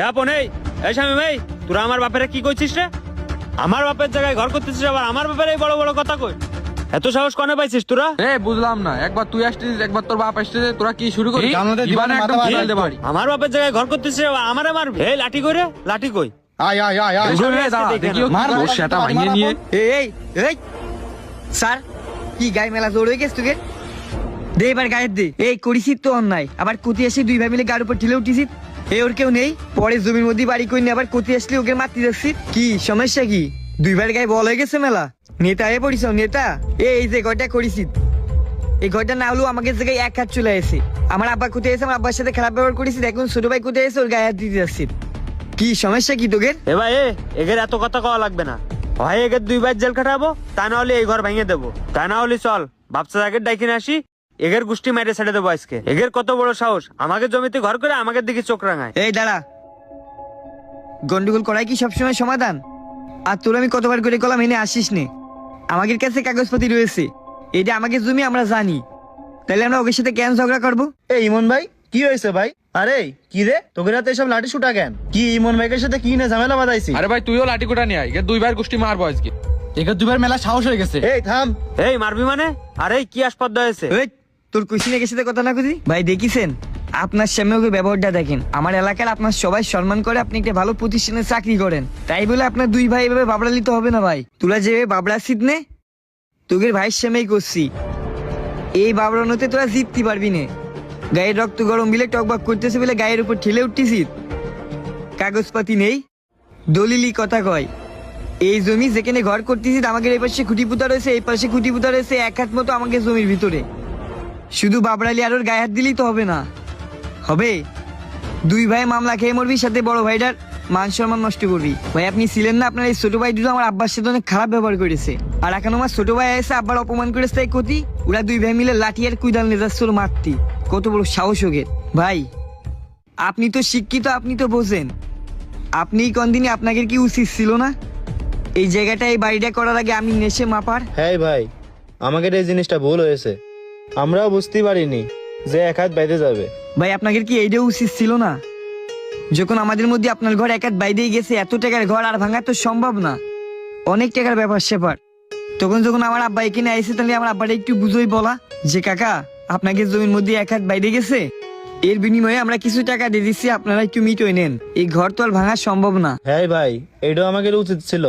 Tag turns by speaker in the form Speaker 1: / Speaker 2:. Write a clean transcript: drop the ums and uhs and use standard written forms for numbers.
Speaker 1: আপন এই স্বামী ভাই, তোরা আমার বাপেরে কি কইছিস রে? আমার বাপের জায়গায় ঘর করতেছিস, আবার আমার বাপের এই বড় বড় কথা কই? এত সাহস কনে পাইছিস তোরা?
Speaker 2: বুঝলাম না, একবার তুই আসছিস একবার তোর বাপ আসছিস, তোরা কি শুরু করিস? একদম ফাটাই দে বাড়ি।
Speaker 1: আমার বাপের জায়গায় ঘর করতেছিস, আবার আমারে মারবি? এই লাঠি কই রে? লাঠি কই?
Speaker 3: আয় আয় আয় আয়
Speaker 4: স্যার কি গায়ে মেলা জোর হয়ে গেছে তোকে? দে এবার গায়ের দে। এই করিসিস তো অন্যায়, আবার কতি এসে দুই ভাই মিলে গাড়ির উপর ঠেলে উঠিস। এই ওর কেউ নেই, পরে জমির মধ্যে বাড়ি করি আবার কতি আসলে ওকে মারতে যাচ্ছিস। কি সমস্যা কি? দুই ভাইয়ের গায়ে বল হয়ে গেছে মেলা? নেতা হয়ে পড়িস নেতা? এই যে ঘরটা করিসিস, এই ঘরটা না হলেও আমাকে জায়গায় এক হাত চলে আসে। আমার আব্বা কোথায় এসে আমার আব্বার সাথে খারাপ ব্যবহার করেছিস, এখন ছোট ভাই কোথায় এসে ওর গায়ে হাত দিতে যাচ্ছিস। কি সমস্যা কি তোকে?
Speaker 1: এ ভাই এগের এত কথা কওয়া লাগবে না। হয় এগের 2 বার জেল খাটাবো, তা না হলে এই ঘর ভেঙে দেবো, তা না হলে চল বাপসা আগের ডাইকিনে আসি, এগের গোষ্ঠী মেরে ছেড়ে দেবো আজকে। এগের কত বড় সাহস আমাকে জমিতে ঘর করে আমাকে দিকে চোখ রাঙায়।
Speaker 4: এই দাঁড়া, গন্ডগোল করাই কি সবসময় সমাধান? আর তোর আমি কতবার করে কলাম এনে আসিস নে। আমাদের কাছে কাগজপাতি রয়েছে, এটা আমাকে জমি আমরা জানি, তাহলে আমরা ওকে সাথে কেন ঝগড়া করবো?
Speaker 3: এই ইমন ভাই কি হয়েছে ভাই? আরে কি রে তোকে রাতে এসব লাঠি শুটা কেন? কি ইমন ভাইয়ের সাথে কি না ঝামেলা বাঁধাইছি?
Speaker 2: আরে ভাই তুইও লাঠি কোটা নিয়ে আয়, দুই ভাইয়ের গোষ্ঠী মারবো আজকে।
Speaker 3: একে দুবার মেলা সাহস হয়ে গেছে। এই থাম।
Speaker 1: এই মারবি মানে? আরে কি আসপদ্দা হয়েছে?
Speaker 4: এই, তোর কুসিনের সাথে কথা না কুসি ভাই দেখিছেন? আপনার সামনে ওকে ব্যবহারটা দেখেন। আমার এলাকার আপনার সবাই সম্মান করে, আপনি একটা ভালো প্রতিষ্ঠানে চাকরি করেন, তাই বলে আপনার দুই ভাই এভাবে বাবড়া নিতে হবে না ভাই। তোরা যেভাবে বাবড়া সিট নে, তোকে ভাইয়ের সামনেই করছি, এই বাবড়ানোতে তোরা জিততে পারবি না। গায়ের রক্ত গরম বিলে টকবাক করতেছে বলে গায়ের উপর ঠেলে উঠতেছিস। কাগজপাতি নেই, দলিলি কথা কয়। এই জমি যেখানে ঘর করতেছিস, আমাদের এই পাশে খুঁটি পুঁতা রয়েছে, এই পাশে খুঁটি পুঁতা রয়েছে, এক হাত মতো আমাকে জমির ভিতরে। শুধু বাবরালি আর ওর গায়ে হাত দিলেই তো হবে না, হবে দুই ভাই মামলা খেয়ে মরবি, সাথে বড় ভাইটার মান সম্মান নষ্ট করবি। ভাই আপনি ছিলেন না, আপনার এই ছোট ভাই দুটো আমার আব্বার সাথে অনেক খারাপ ব্যবহার করেছে, আর এখন আমার ছোট ভাই এসে আব্বার অপমান করেছে, তাই ক্ষতি। ওরা দুই ভাই মিলে লাঠি আর কুইদাল নিয়ে যাচ্ছে ওর মারতি। কত বড় সাহস ওকে! ভাই আপনি তো শিক্ষিত, আপনি তো বোঝেন, আপনি কোনদিনই আপনাকে কি উচিত ছিল না এই জায়গাটা, এই বাড়িটা করার আগে আমি নেশে মাপার?
Speaker 3: হ্যাঁ ভাই, আমাদের এই জিনিসটা ভুল হয়েছে, আমরাও বুঝতে পারিনি যে এক হাত বাইরে যাবে।
Speaker 4: ভাই আপনাদের কি এইটাও উচিত ছিল না? যখন আমাদের মধ্যে আপনার ঘর এক হাত বাইরেই গেছে, এত টাকার ঘর আর ভাঙা তো সম্ভব না, অনেক টাকার ব্যাপার স্যাপার। তখন যখন আমার আব্বা এখানে আইসে, তাহলে আমার আব্বাটা একটু বুঝোই বলা যে কাকা আপনাকে জমির মধ্যে এক হাত বাইরে গেছে, এর বিনিময়ে আমরা কিছু টাকা দিয়ে দিচ্ছি, আপনারা একটু মিটোই নেন, এই ঘর তো আর ভাঙা সম্ভব না।
Speaker 3: হ্যাঁ ভাই, এটাও আমাদের উচিত ছিল।